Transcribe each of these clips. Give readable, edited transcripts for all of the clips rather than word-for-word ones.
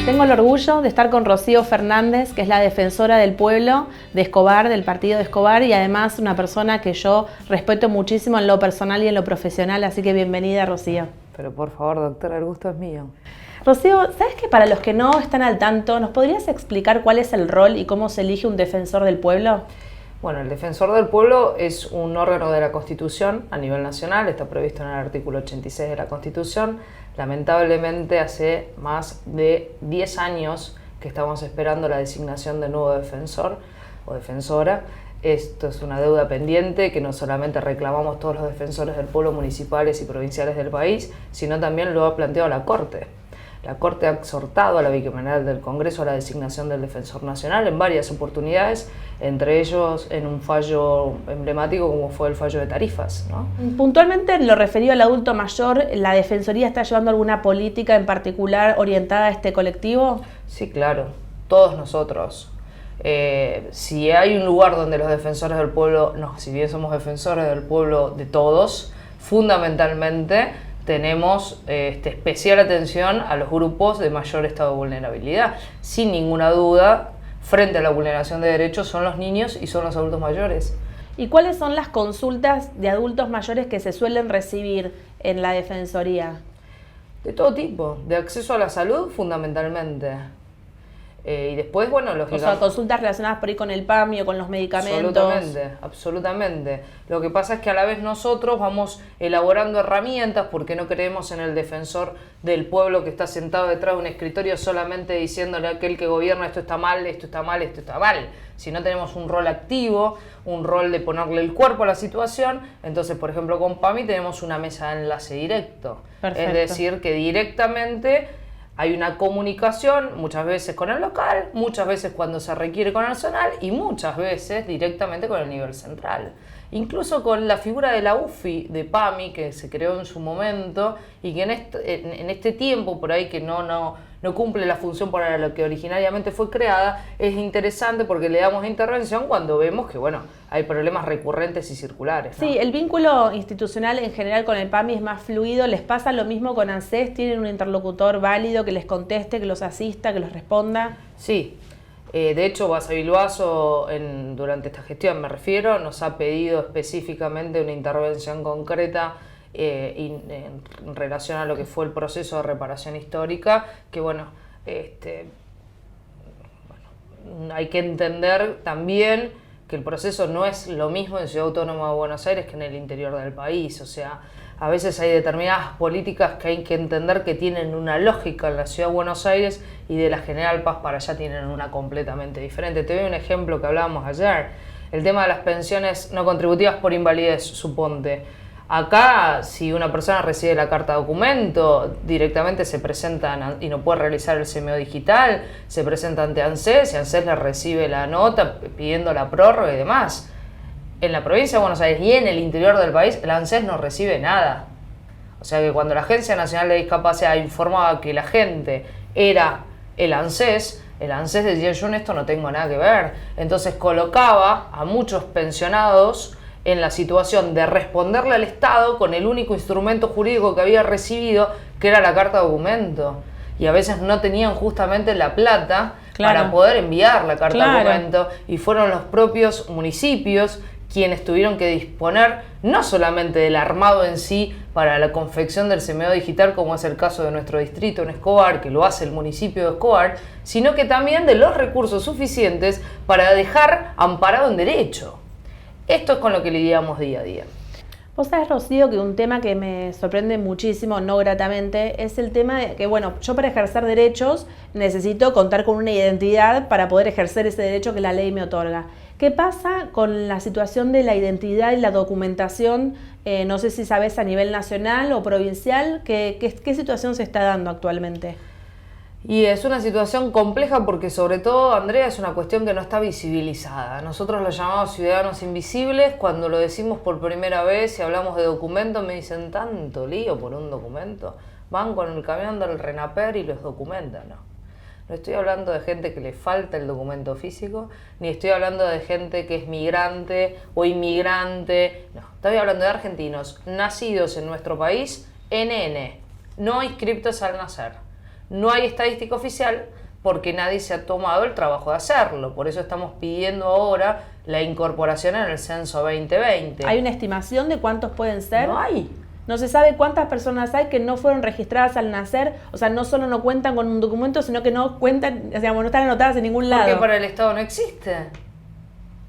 Tengo el orgullo de estar con Rocío Fernández, que es la defensora del pueblo de Escobar, del partido de Escobar, y además una persona que yo respeto muchísimo en lo personal y en lo profesional, así que bienvenida, Rocío. Pero por favor, doctora, el gusto es mío. Rocío, ¿sabes que para los que no están al tanto, nos podrías explicar cuál es el rol y cómo se elige un defensor del pueblo? Bueno, el defensor del pueblo es un órgano de la Constitución a nivel nacional, está previsto en el artículo 86 de la Constitución. Lamentablemente hace más de 10 años que estamos esperando la designación de nuevo defensor o defensora. Esto es una deuda pendiente que no solamente reclamamos todos los defensores del pueblo municipales y provinciales del país, sino también lo ha planteado la Corte. La Corte ha exhortado a la Bicameral del Congreso a la designación del Defensor Nacional en varias oportunidades, entre ellos en un fallo emblemático como fue el fallo de tarifas, ¿no? Puntualmente, en lo referido al adulto mayor, ¿la Defensoría está llevando alguna política en particular orientada a este colectivo? Sí, claro, todos nosotros. Si hay un lugar donde los defensores del pueblo, si bien somos defensores del pueblo de todos, fundamentalmente tenemos especial atención a los grupos de mayor estado de vulnerabilidad. Sin ninguna duda, frente a la vulneración de derechos son los niños y son los adultos mayores. ¿Y cuáles son las consultas de adultos mayores que se suelen recibir en la Defensoría? De todo tipo, de acceso a la salud fundamentalmente. Y después, bueno, lógicamente... O sea, consultas relacionadas por ahí con el PAMI o con los medicamentos. Absolutamente, absolutamente. Lo que pasa es que a la vez nosotros vamos elaborando herramientas porque no creemos en el defensor del pueblo que está sentado detrás de un escritorio solamente diciéndole a aquel que gobierna esto está mal, esto está mal, esto está mal. Si no tenemos un rol activo, un rol de ponerle el cuerpo a la situación, entonces, por ejemplo, con PAMI tenemos una mesa de enlace directo. Perfecto. Es decir, que directamente hay una comunicación, muchas veces con el local, muchas veces cuando se requiere con el zonal y muchas veces directamente con el nivel central. Incluso con la figura de la UFI de PAMI que se creó en su momento y que en este tiempo por ahí que no cumple la función para la que originariamente fue creada, es interesante porque le damos intervención cuando vemos que hay problemas recurrentes y circulares, ¿no? Sí, el vínculo institucional en general con el PAMI es más fluido. ¿Les pasa lo mismo con ANSES? ¿Tienen un interlocutor válido que les conteste, que los asista, que los responda? Sí. De hecho, Basa Bilbaso, durante esta gestión me refiero, nos ha pedido específicamente una intervención concreta en relación a lo que fue el proceso de reparación histórica, que hay que entender también que el proceso no es lo mismo en Ciudad Autónoma de Buenos Aires que en el interior del país. O sea, a veces hay determinadas políticas que hay que entender que tienen una lógica en la Ciudad de Buenos Aires y de la General Paz para allá tienen una completamente diferente. Te doy un ejemplo que hablábamos ayer, el tema de las pensiones no contributivas por invalidez, suponte. Acá, si una persona recibe la carta documento, directamente se presenta y no puede realizar el CMO digital, se presenta ante ANSES y ANSES le recibe la nota pidiendo la prórroga y demás. En la provincia de Buenos Aires y en el interior del país, el ANSES no recibe nada. O sea que cuando la Agencia Nacional de Discapacidad informaba que la gente era el ANSES decía: yo en esto no tengo nada que ver. Entonces colocaba a muchos pensionados en la situación de responderle al Estado con el único instrumento jurídico que había recibido, que era la carta documento. Y a veces no tenían justamente la plata para poder enviar la carta documento, y fueron los propios municipios quienes tuvieron que disponer no solamente del armado en sí para la confección del CMO digital, como es el caso de nuestro distrito en Escobar, que lo hace el municipio de Escobar, sino que también de los recursos suficientes para dejar amparado en derecho. Esto es con lo que lidiamos día a día. Vos sabés, Rocío, que un tema que me sorprende muchísimo, no gratamente, es el tema de que, yo para ejercer derechos necesito contar con una identidad para poder ejercer ese derecho que la ley me otorga. ¿Qué pasa con la situación de la identidad y la documentación? No sé si sabés a nivel nacional o provincial, ¿qué situación se está dando actualmente? Y es una situación compleja porque sobre todo, Andrea, es una cuestión que no está visibilizada. Nosotros lo llamamos ciudadanos invisibles. Cuando lo decimos por primera vez y hablamos de documentos, me dicen: tanto lío por un documento. Van con el camión del RENAPER y los documentan, ¿no? No estoy hablando de gente que le falta el documento físico, ni estoy hablando de gente que es migrante o inmigrante. No, estoy hablando de argentinos nacidos en nuestro país, NN, no inscriptos al nacer. no hay estadística oficial porque nadie se ha tomado el trabajo de hacerlo. Por eso estamos pidiendo ahora la incorporación en el censo 2020. ¿Hay una estimación de cuántos pueden ser? No hay. No se sabe cuántas personas hay que no fueron registradas al nacer, o sea, no solo no cuentan con un documento, sino que no cuentan, o sea, no están anotadas en ningún lado. Porque para el Estado no existe.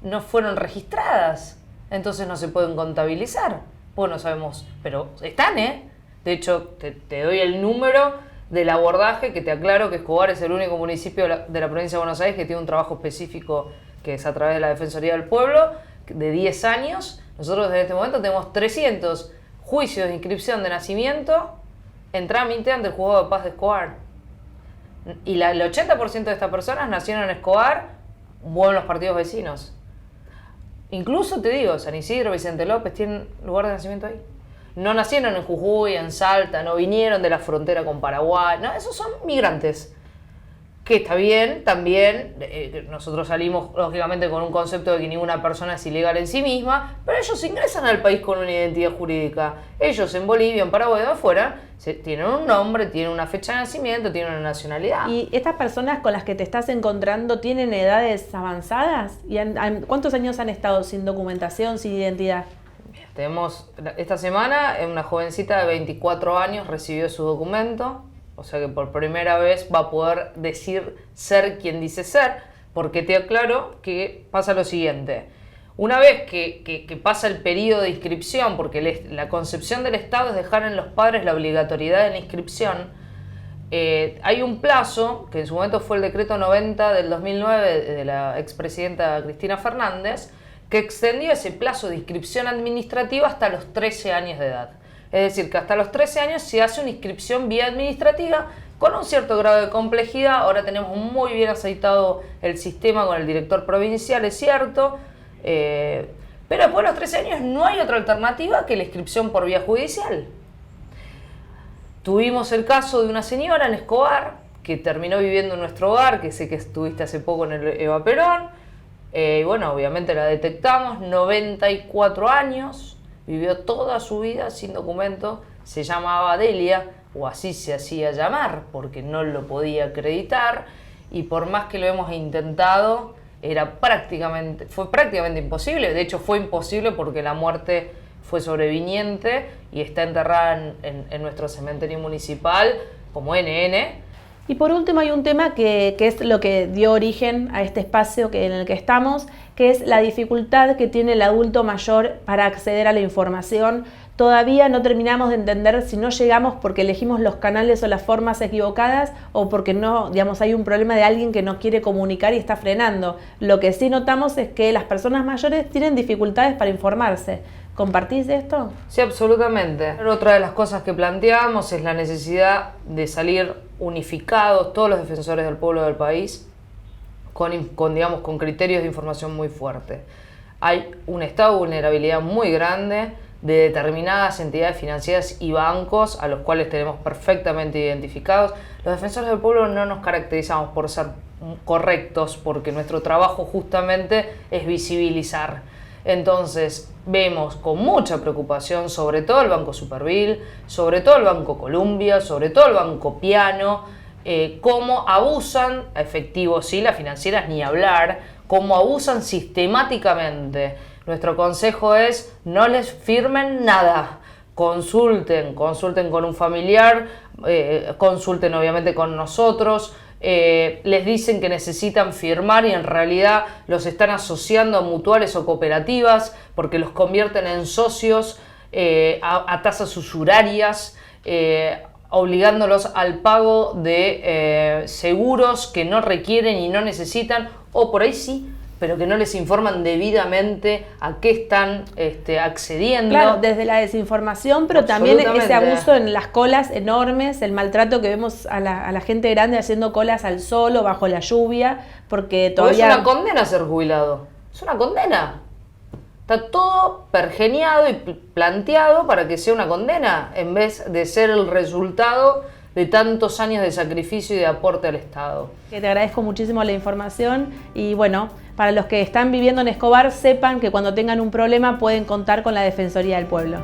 No fueron registradas. Entonces no se pueden contabilizar. Pues no sabemos, pero están, ¿eh? De hecho, te doy el número del abordaje, que te aclaro que Escobar es el único municipio de la provincia de Buenos Aires que tiene un trabajo específico que es a través de la Defensoría del Pueblo, de 10 años. Nosotros en este momento tenemos 300 juicios de inscripción de nacimiento en trámite ante el Juzgado de Paz de Escobar. Y el 80% de estas personas nacieron en Escobar o en los partidos vecinos. Incluso te digo, San Isidro, Vicente López tienen lugar de nacimiento ahí. No nacieron en Jujuy, en Salta, no vinieron de la frontera con Paraguay. No, esos son migrantes. Que está bien, también, nosotros salimos lógicamente con un concepto de que ninguna persona es ilegal en sí misma, pero ellos ingresan al país con una identidad jurídica. Ellos en Bolivia, en Paraguay, de afuera, tienen un nombre, tienen una fecha de nacimiento, tienen una nacionalidad. ¿Y estas personas con las que te estás encontrando tienen edades avanzadas? ¿Y cuántos años han estado sin documentación, sin identidad? Tenemos, esta semana, una jovencita de 24 años recibió su documento. O sea que por primera vez va a poder decir ser quien dice ser, porque te aclaro que pasa lo siguiente. Una vez que pasa el periodo de inscripción, porque la concepción del Estado es dejar en los padres la obligatoriedad de la inscripción, hay un plazo, que en su momento fue el decreto 90 del 2009 de la expresidenta Cristina Fernández, que extendió ese plazo de inscripción administrativa hasta los 13 años de edad. Es decir, que hasta los 13 años se hace una inscripción vía administrativa con un cierto grado de complejidad. Ahora tenemos muy bien aceitado el sistema con el director provincial, es cierto. Pero después de los 13 años no hay otra alternativa que la inscripción por vía judicial. Tuvimos el caso de una señora en Escobar que terminó viviendo en nuestro hogar, que sé que estuviste hace poco en el Eva Perón. Y bueno, obviamente la detectamos, 94 años. Vivió toda su vida sin documento, se llamaba Delia, o así se hacía llamar, porque no lo podía acreditar, y por más que lo hemos intentado, fue prácticamente imposible. De hecho, fue imposible porque la muerte fue sobreviniente y está enterrada en nuestro cementerio municipal como NN. Y por último hay un tema que es lo que dio origen a este espacio en el que estamos, que es la dificultad que tiene el adulto mayor para acceder a la información. Todavía no terminamos de entender si no llegamos porque elegimos los canales o las formas equivocadas o porque no, digamos, hay un problema de alguien que no quiere comunicar y está frenando. Lo que sí notamos es que las personas mayores tienen dificultades para informarse. ¿Compartís esto? Sí, absolutamente. Otra de las cosas que planteamos es la necesidad de salir unificados, todos los defensores del pueblo del país, con criterios de información muy fuertes. Hay un estado de vulnerabilidad muy grande de determinadas entidades financieras y bancos a los cuales tenemos perfectamente identificados. Los defensores del pueblo no nos caracterizamos por ser correctos, porque nuestro trabajo justamente es visibilizar. Entonces vemos con mucha preocupación sobre todo el Banco Superville, sobre todo el Banco Columbia, sobre todo el Banco Piano, cómo abusan, efectivos sí, las financieras ni hablar, cómo abusan sistemáticamente. Nuestro consejo es no les firmen nada, consulten con un familiar, consulten obviamente con nosotros. Les dicen que necesitan firmar y en realidad los están asociando a mutuales o cooperativas porque los convierten en socios a tasas usurarias, obligándolos al pago de seguros que no requieren y no necesitan, o por ahí sí, pero que no les informan debidamente a qué están accediendo. Claro, desde la desinformación, pero también ese abuso en las colas enormes, el maltrato que vemos a la gente grande haciendo colas al sol o bajo la lluvia, porque todavía... Es una condena ser jubilado, es una condena. Está todo pergeniado y planteado para que sea una condena, en vez de ser el resultado de tantos años de sacrificio y de aporte al Estado. Te agradezco muchísimo la información y bueno, para los que están viviendo en Escobar, sepan que cuando tengan un problema pueden contar con la Defensoría del Pueblo.